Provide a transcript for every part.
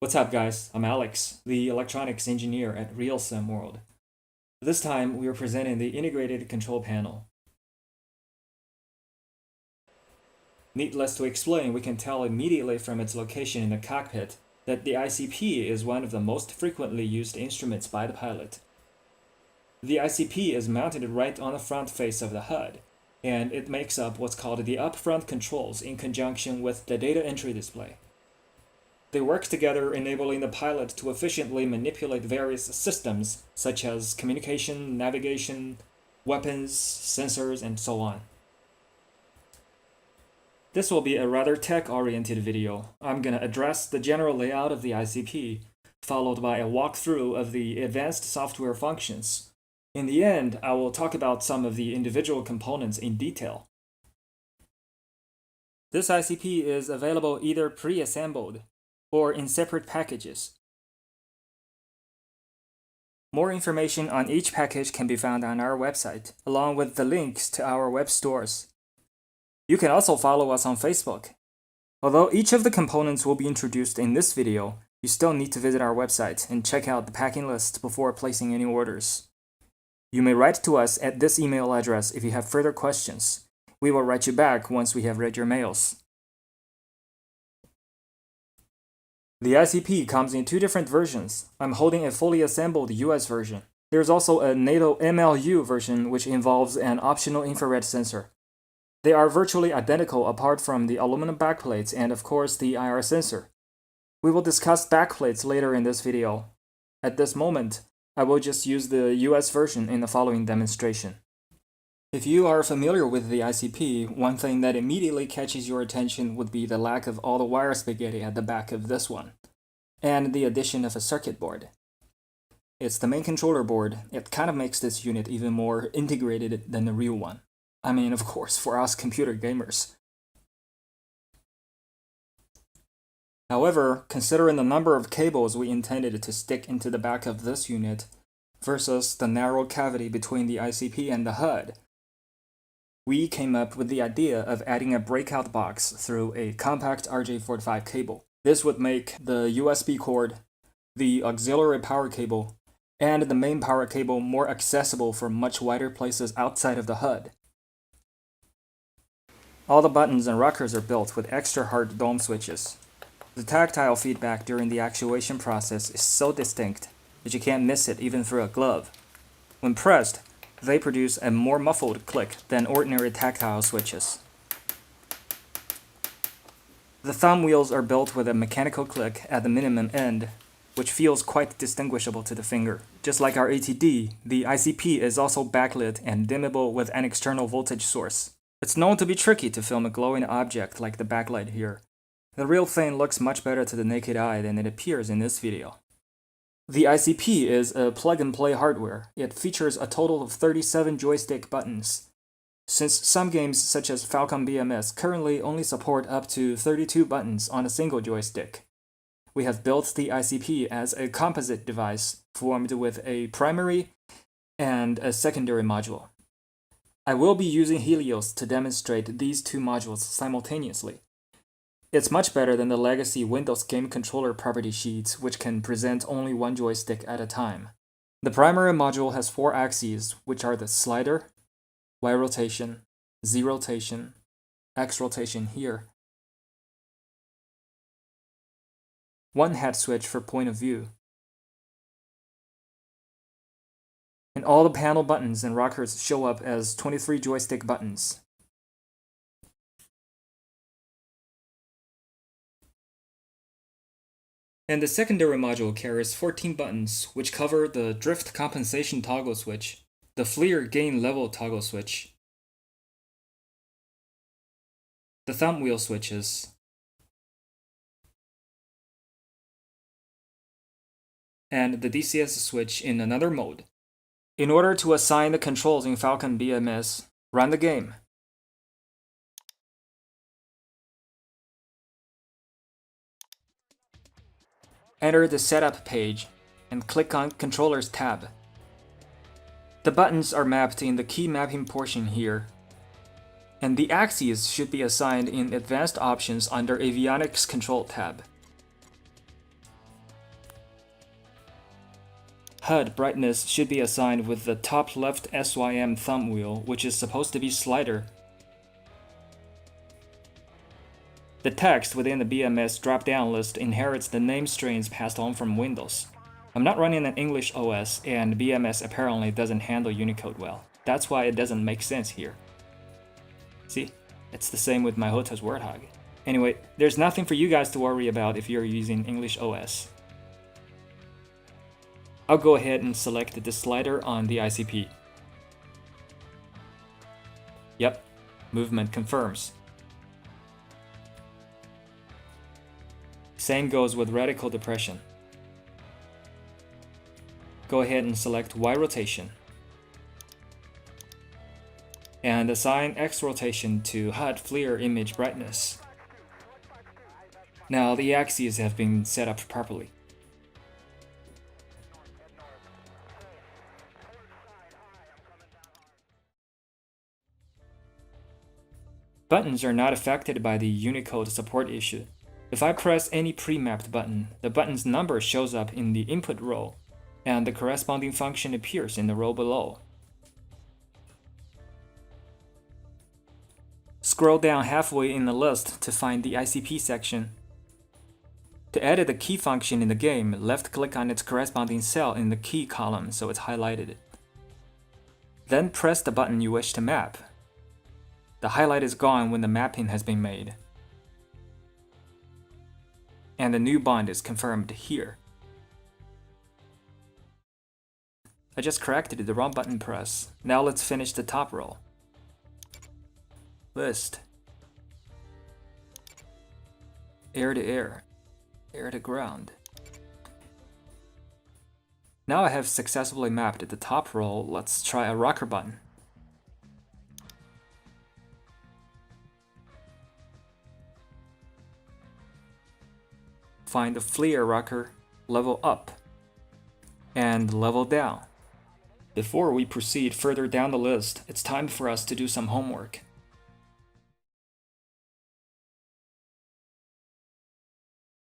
What's up, guys? I'm Alex, the electronics engineer at RSW World. This time, we are presenting the integrated control panel. Needless to explain, we can tell immediately from its location in the cockpit that the ICP is one of the most frequently used instruments by the pilot. The ICP is mounted right on the front face of the HUD, and it makes up what's called the upfront controls in conjunction with the data entry display. They work together, enabling the pilot to efficiently manipulate various systems such as communication, navigation, weapons, sensors, and so on. This will be a rather tech-oriented video. I'm going to address the general layout of the ICP, followed by a walkthrough of the advanced software functions. In the end, I will talk about some of the individual components in detail. This ICP is available either pre-assembled or in separate packages. More information on each package can be found on our website, along with the links to our web stores. You can also follow us on Facebook. Although each of the components will be introduced in this video, you still need to visit our website and check out the packing list before placing any orders. You may write to us at this email address if you have further questions. We will write you back once we have read your mails. The ICP comes in two different versions. I'm holding a fully assembled US version. There's also a NATO MLU version which involves an optional infrared sensor. They are virtually identical apart from the aluminum backplates and of course the IR sensor. We will discuss backplates later in this video. At this moment, I will just use the US version in the following demonstration. If you are familiar with the ICP, one thing that immediately catches your attention would be the lack of all the wire spaghetti at the back of this one, and the addition of a circuit board. It's the main controller board. It kind of makes this unit even more integrated than the real one. I mean, of course, for us computer gamers. However, considering the number of cables we intended to stick into the back of this unit versus the narrow cavity between the ICP and the HUD, we came up with the idea of adding a breakout box through a compact RJ45 cable. This would make the USB cord, the auxiliary power cable, and the main power cable more accessible for much wider places outside of the HUD. All the buttons and rockers are built with extra hard dome switches. The tactile feedback during the actuation process is so distinct that you can't miss it even through a glove. When pressed, they produce a more muffled click than ordinary tactile switches. The thumb wheels are built with a mechanical click at the minimum end, which feels quite distinguishable to the finger. Just like our ATD, the ICP is also backlit and dimmable with an external voltage source. It's known to be tricky to film a glowing object like the backlight here. The real thing looks much better to the naked eye than it appears in this video. The ICP is a plug-and-play hardware. It features a total of 37 joystick buttons. Since some games such as Falcon BMS currently only support up to 32 buttons on a single joystick, we have built the ICP as a composite device formed with a primary and a secondary module. I will be using Helios to demonstrate these two modules simultaneously. It's much better than the legacy Windows game controller property sheets, which can present only one joystick at a time. The primary module has 4 axes, which are the slider, Y rotation, Z rotation, X rotation here, one head switch for point of view, and all the panel buttons and rockers show up as 23 joystick buttons. And the secondary module carries 14 buttons, which cover the drift compensation toggle switch, the FLIR gain level toggle switch, the thumb wheel switches, and the DCS switch in another mode. In order to assign the controls in Falcon BMS, run the game. Enter the Setup page and click on Controllers tab. The buttons are mapped in the key mapping portion here, and the axes should be assigned in Advanced Options under Avionics Control tab. HUD brightness should be assigned with the top left SYM thumb wheel, which is supposed to be slider. The text within the BMS drop-down list inherits the name strings passed on from Windows. I'm not running an English OS, and BMS apparently doesn't handle Unicode well. That's why it doesn't make sense here. See, it's the same with my Hota's Warthog. Anyway, there's nothing for you guys to worry about if you're using English OS. I'll go ahead and select the slider on the ICP. Yep, movement confirms. Same goes with radical depression. Go ahead and select Y rotation. And assign X rotation to HUD FLIR image brightness. Now the axes have been set up properly. Buttons are not affected by the Unicode support issue. If I press any pre-mapped button, the button's number shows up in the input row, and the corresponding function appears in the row below. Scroll down halfway in the list to find the ICP section. To edit the key function in the game, left-click on its corresponding cell in the key column so it's highlighted. Then press the button you wish to map. The highlight is gone when the mapping has been made. And the new bond is confirmed here. I just corrected the wrong button press. Now let's finish the top row. List. Air to air. Air to ground. Now I have successfully mapped the top row. Let's try a rocker button. Find the FLIR rocker, level up, and level down. Before we proceed further down the list, it's time for us to do some homework.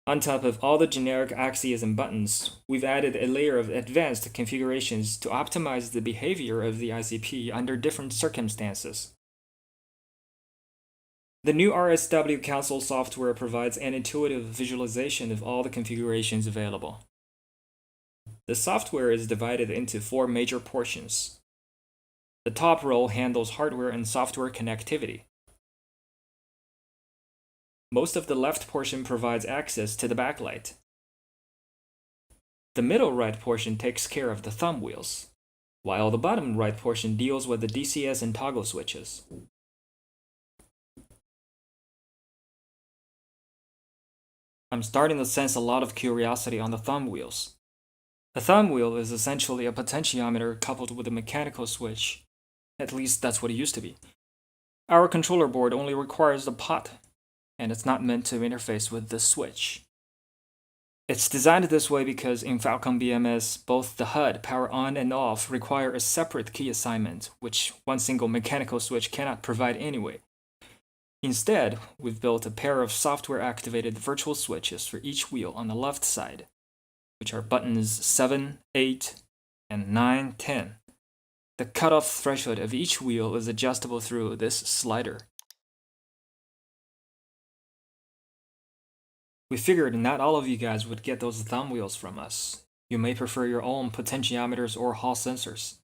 On top of all the generic axes and buttons, we've added a layer of advanced configurations to optimize the behavior of the ICP under different circumstances. The new RSW Console software provides an intuitive visualization of all the configurations available. The software is divided into 4 major portions. The top row handles hardware and software connectivity. Most of the left portion provides access to the backlight. The middle right portion takes care of the thumb wheels, while the bottom right portion deals with the DCS and toggle switches. I'm starting to sense a lot of curiosity on the thumb wheels. A thumb wheel is essentially a potentiometer coupled with a mechanical switch. At least that's what it used to be. Our controller board only requires the pot, and it's not meant to interface with the switch. It's designed this way because in Falcon BMS, both the HUD, power on and off, require a separate key assignment, which one single mechanical switch cannot provide anyway. Instead, we've built a pair of software-activated virtual switches for each wheel on the left side, which are buttons 7, 8, and 9, 10. The cutoff threshold of each wheel is adjustable through this slider. We figured not all of you guys would get those thumb wheels from us. You may prefer your own potentiometers or Hall sensors.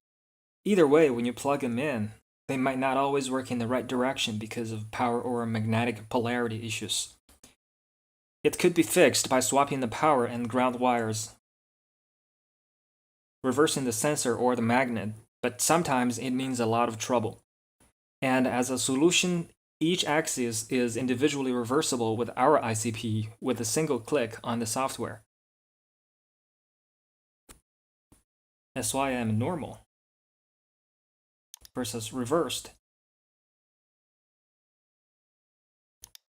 Either way, when you plug them in, they might not always work in the right direction because of power or magnetic polarity issues. It could be fixed by swapping the power and ground wires, reversing the sensor or the magnet, but sometimes it means a lot of trouble. And as a solution, each axis is individually reversible with our ICP with a single click on the software. SYM normal versus reversed.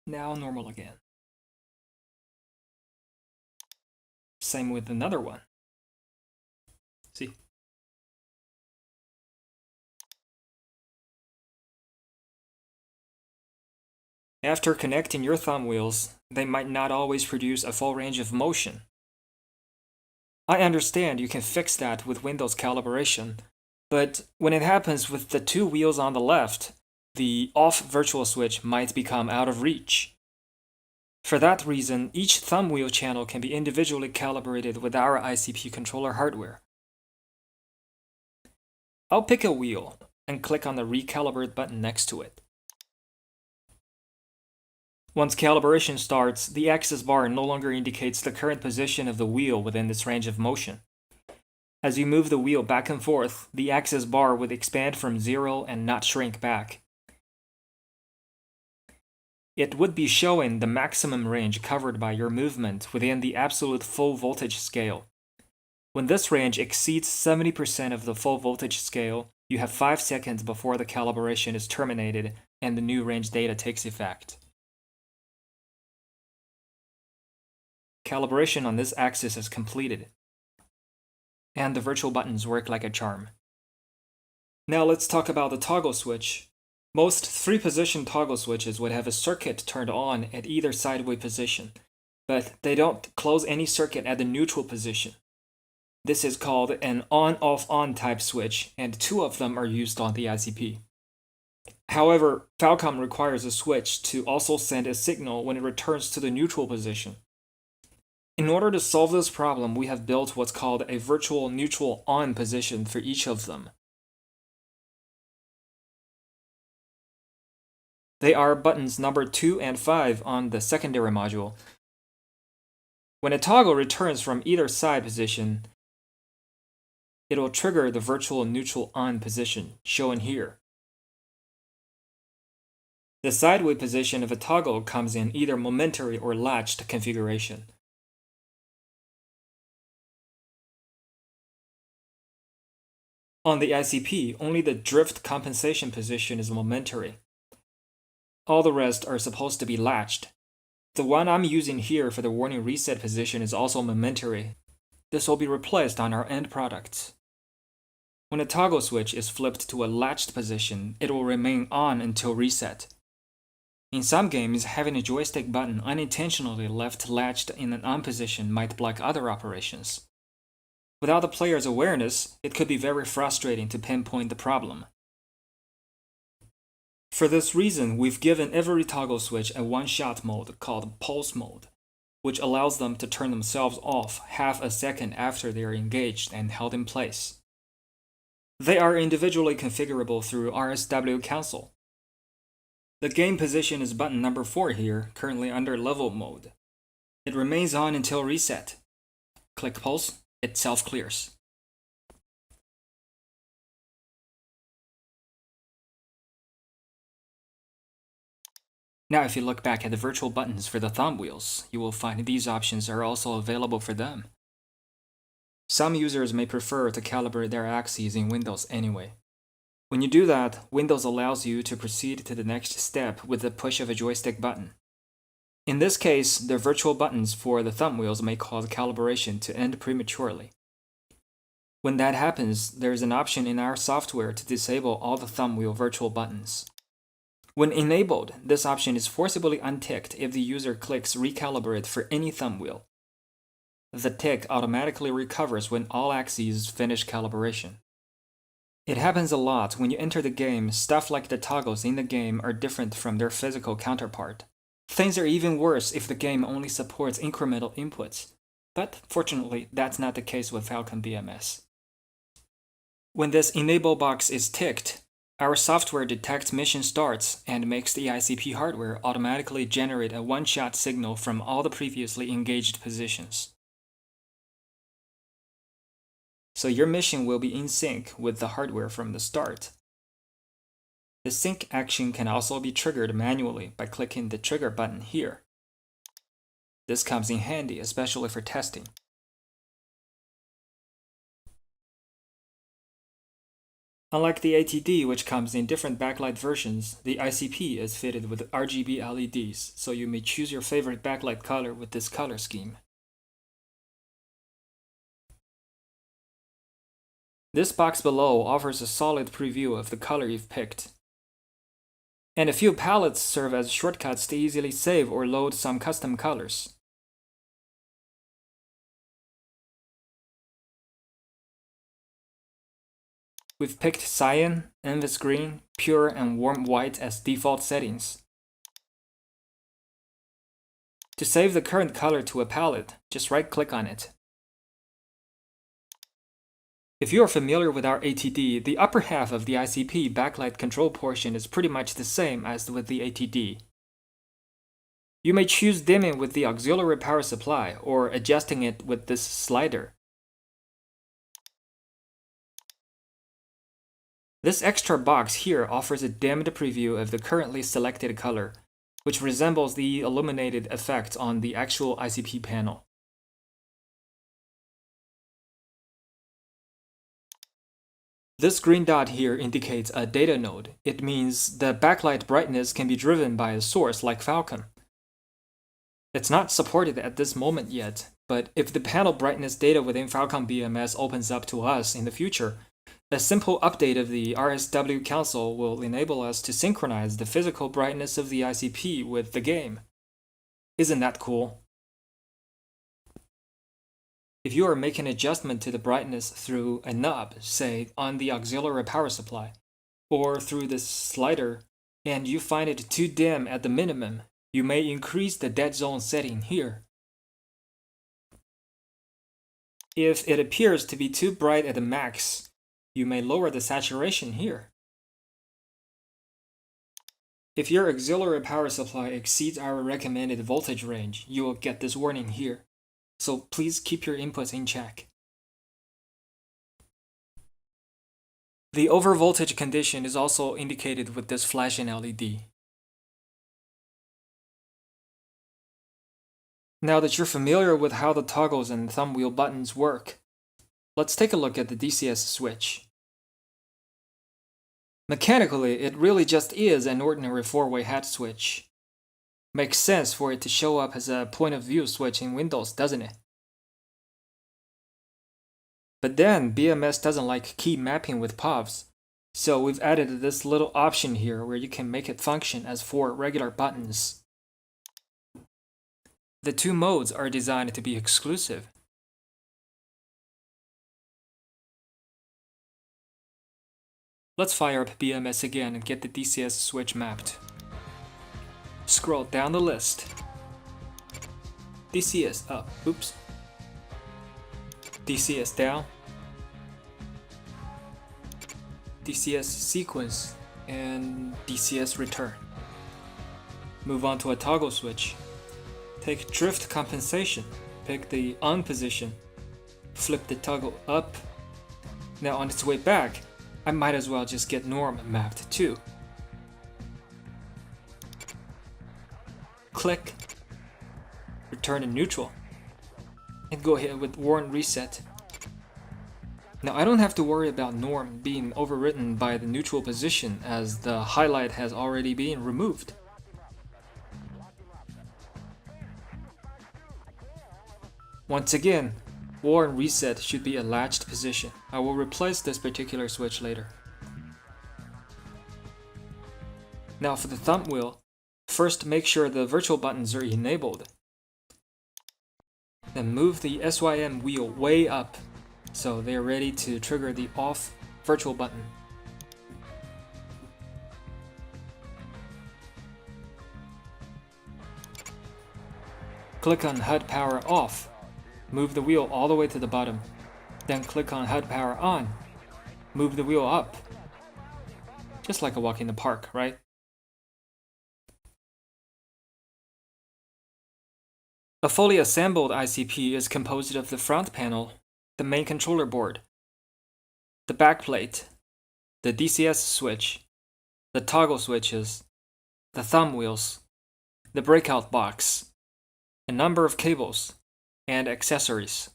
Now normal again. Same with another one. See? After connecting your thumb wheels, they might not always produce a full range of motion. I understand you can fix that with Windows calibration, but when it happens with the two wheels on the left, the off virtual switch might become out of reach. For that reason, each thumb wheel channel can be individually calibrated with our ICP controller hardware. I'll pick a wheel and click on the Recalibrate button next to it. Once calibration starts, the axis bar no longer indicates the current position of the wheel within its range of motion. As you move the wheel back and forth, the axis bar would expand from 0 and not shrink back. It would be showing the maximum range covered by your movement within the absolute full voltage scale. When this range exceeds 70% of the full voltage scale, you have 5 seconds before the calibration is terminated and the new range data takes effect. Calibration on this axis is completed, and the virtual buttons work like a charm. Now let's talk about the toggle switch. Most 3-position toggle switches would have a circuit turned on at either sideway position, but they don't close any circuit at the neutral position. This is called an on-off-on type switch, and 2 of them are used on the ICP. However, Falcon requires a switch to also send a signal when it returns to the neutral position. In order to solve this problem, we have built what's called a virtual neutral on position for each of them. They are buttons number 2 and 5 on the secondary module. When a toggle returns from either side position, it will trigger the virtual neutral on position, shown here. The sideway position of a toggle comes in either momentary or latched configuration. On the ICP, only the drift compensation position is momentary. All the rest are supposed to be latched. The one I'm using here for the warning reset position is also momentary. This will be replaced on our end products. When a toggle switch is flipped to a latched position, it will remain on until reset. In some games, having a joystick button unintentionally left latched in an on position might block other operations. Without the player's awareness, it could be very frustrating to pinpoint the problem. For this reason, we've given every toggle switch a one-shot mode called pulse mode, which allows them to turn themselves off half a second after they are engaged and held in place. They are individually configurable through RSW Console. The game position is button number 4 here, currently under level mode. It remains on until reset. Click pulse. It self-clears. Now if you look back at the virtual buttons for the thumb wheels, you will find these options are also available for them. Some users may prefer to calibrate their axes in Windows anyway. When you do that, Windows allows you to proceed to the next step with the push of a joystick button. In this case, the virtual buttons for the thumb wheels may cause calibration to end prematurely. When that happens, there is an option in our software to disable all the thumb wheel virtual buttons. When enabled, this option is forcibly unticked if the user clicks Recalibrate for any thumb wheel. The tick automatically recovers when all axes finish calibration. It happens a lot when you enter the game. Stuff like the toggles in the game are different from their physical counterpart. Things are even worse if the game only supports incremental inputs. But fortunately, that's not the case with Falcon BMS. When this enable box is ticked, our software detects mission starts and makes the ICP hardware automatically generate a one-shot signal from all the previously engaged positions. So your mission will be in sync with the hardware from the start. The sync action can also be triggered manually by clicking the trigger button here. This comes in handy, especially for testing. Unlike the ATD, which comes in different backlight versions, the ICP is fitted with RGB LEDs, so you may choose your favorite backlight color with this color scheme. This box below offers a solid preview of the color you've picked. And a few palettes serve as shortcuts to easily save or load some custom colors. We've picked cyan, canvas green, pure, and warm white as default settings. To save the current color to a palette, just right-click on it. If you are familiar with our ATD, the upper half of the ICP backlight control portion is pretty much the same as with the ATD. You may choose dimming with the auxiliary power supply or adjusting it with this slider. This extra box here offers a dimmed preview of the currently selected color, which resembles the illuminated effect on the actual ICP panel. This green dot here indicates a data node. It means the backlight brightness can be driven by a source like Falcon. It's not supported at this moment yet, but if the panel brightness data within Falcon BMS opens up to us in the future, a simple update of the RSW Console will enable us to synchronize the physical brightness of the ICP with the game. Isn't that cool? If you are making an adjustment to the brightness through a knob, say on the auxiliary power supply, or through this slider, and you find it too dim at the minimum, you may increase the dead zone setting here. If it appears to be too bright at the max, you may lower the saturation here. If your auxiliary power supply exceeds our recommended voltage range, you will get this warning here. So please keep your inputs in check. The overvoltage condition is also indicated with this flashing LED. Now that you're familiar with how the toggles and thumb wheel buttons work, let's take a look at the DCS switch. Mechanically, it really just is an ordinary 4-way hat switch. Makes sense for it to show up as a point of view switch in Windows, doesn't it? But then BMS doesn't like key mapping with POVs, so we've added this little option here where you can make it function as 4 regular buttons. The 2 modes are designed to be exclusive. Let's fire up BMS again and get the DCS switch mapped. Scroll down the list. DCS up, oops. DCS down. DCS sequence and DCS return. Move on to a toggle switch. Take drift compensation. Pick the on position. Flip the toggle up. Now on its way back, I might as well just get norm mapped too. Click. Return to neutral. And go ahead with warn reset. Now I don't have to worry about norm being overwritten by the neutral position as the highlight has already been removed. Once again, warn reset should be a latched position. I will replace this particular switch later. Now for the thumb wheel, first make sure the virtual buttons are enabled. Then move the SYM wheel way up so they are ready to trigger the off virtual button. Click on HUD power off. Move the wheel all the way to the bottom. Then click on HUD power on. Move the wheel up. Just like a walk in the park, right? A fully assembled ICP is composed of the front panel, the main controller board, the backplate, the DCS switch, the toggle switches, the thumb wheels, the breakout box, a number of cables, and accessories.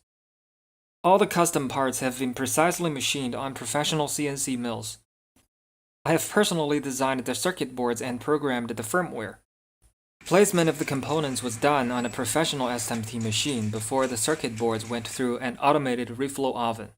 All the custom parts have been precisely machined on professional CNC mills. I have personally designed the circuit boards and programmed the firmware. Placement of the components was done on a professional SMT machine before the circuit boards went through an automated reflow oven.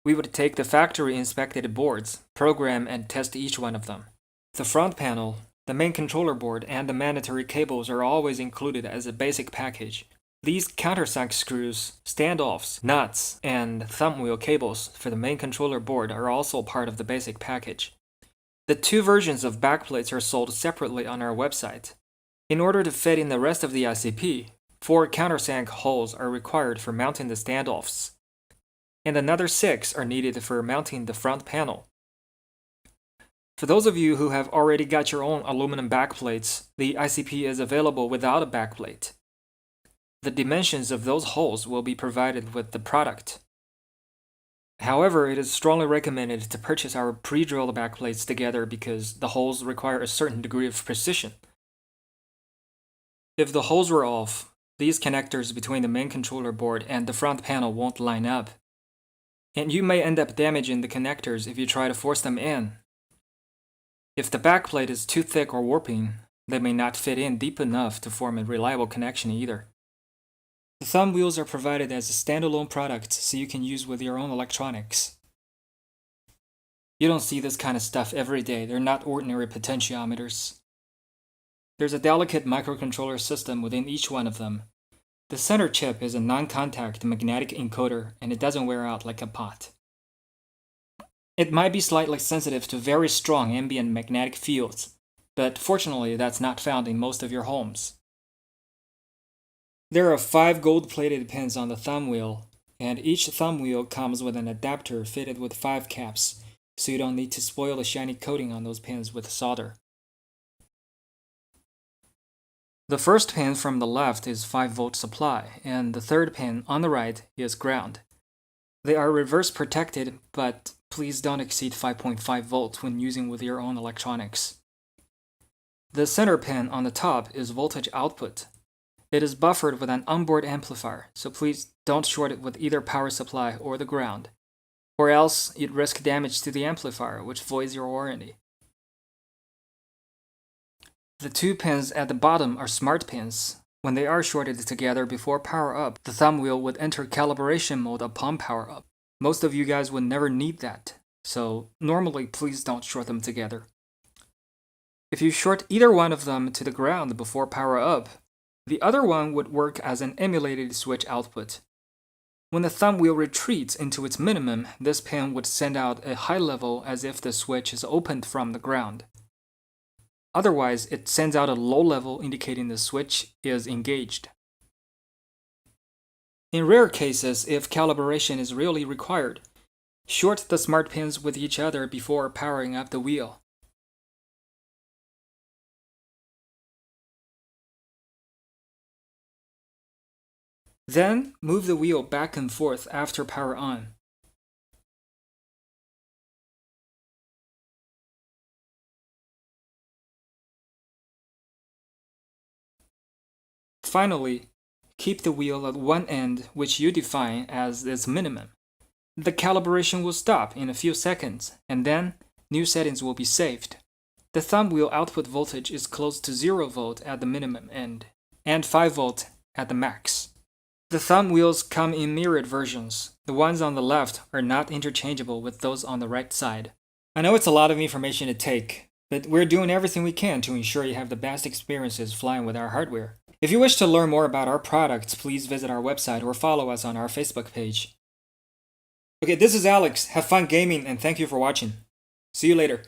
We would take the factory inspected boards, program and test each one of them. The front panel, the main controller board, and the mandatory cables are always included as a basic package. These countersunk screws, standoffs, nuts, and thumbwheel cables for the main controller board are also part of the basic package. The two versions of backplates are sold separately on our website. In order to fit in the rest of the ICP, 4 countersunk holes are required for mounting the standoffs, and another 6 are needed for mounting the front panel. For those of you who have already got your own aluminum backplates, the ICP is available without a backplate. The dimensions of those holes will be provided with the product. However, it is strongly recommended to purchase our pre-drilled backplates together because the holes require a certain degree of precision. If the holes were off, these connectors between the main controller board and the front panel won't line up, and you may end up damaging the connectors if you try to force them in. If the backplate is too thick or warping, they may not fit in deep enough to form a reliable connection either. The thumb wheels are provided as a standalone product so you can use with your own electronics. You don't see this kind of stuff every day. They're not ordinary potentiometers. There's a delicate microcontroller system within each one of them. The center chip is a non-contact magnetic encoder and it doesn't wear out like a pot. It might be slightly sensitive to very strong ambient magnetic fields, but fortunately that's not found in most of your homes. There are 5 gold-plated pins on the thumb wheel, and each thumb wheel comes with an adapter fitted with 5 caps, so you don't need to spoil the shiny coating on those pins with solder. The first pin from the left is 5-volt supply, and the third pin on the right is ground. They are reverse protected, but please don't exceed 5.5 volts when using with your own electronics. The center pin on the top is voltage output. It is buffered with an onboard amplifier, so please don't short it with either power supply or the ground, or else you'd risk damage to the amplifier, which voids your warranty. The 2 pins at the bottom are smart pins. When they are shorted together before power up, the thumb wheel would enter calibration mode upon power up. Most of you guys would never need that, so normally please don't short them together. If you short either one of them to the ground before power up, the other one would work as an emulated switch output. When the thumb wheel retreats into its minimum, this pin would send out a high level as if the switch is opened from the ground. Otherwise, it sends out a low level indicating the switch is engaged. In rare cases, if calibration is really required, short the smart pins with each other before powering up the wheel. Then, move the wheel back and forth after power on. Finally, keep the wheel at one end, which you define as its minimum. The calibration will stop in a few seconds, and then new settings will be saved. The thumb wheel output voltage is close to 0 volt at the minimum end, and 5 volt at the max. The thumb wheels come in mirrored versions. The ones on the left are not interchangeable with those on the right side. I know it's a lot of information to take, but we're doing everything we can to ensure you have the best experiences flying with our hardware. If you wish to learn more about our products, please visit our website or follow us on our Facebook page. Okay, this is Alex. Have fun gaming and thank you for watching. See you later.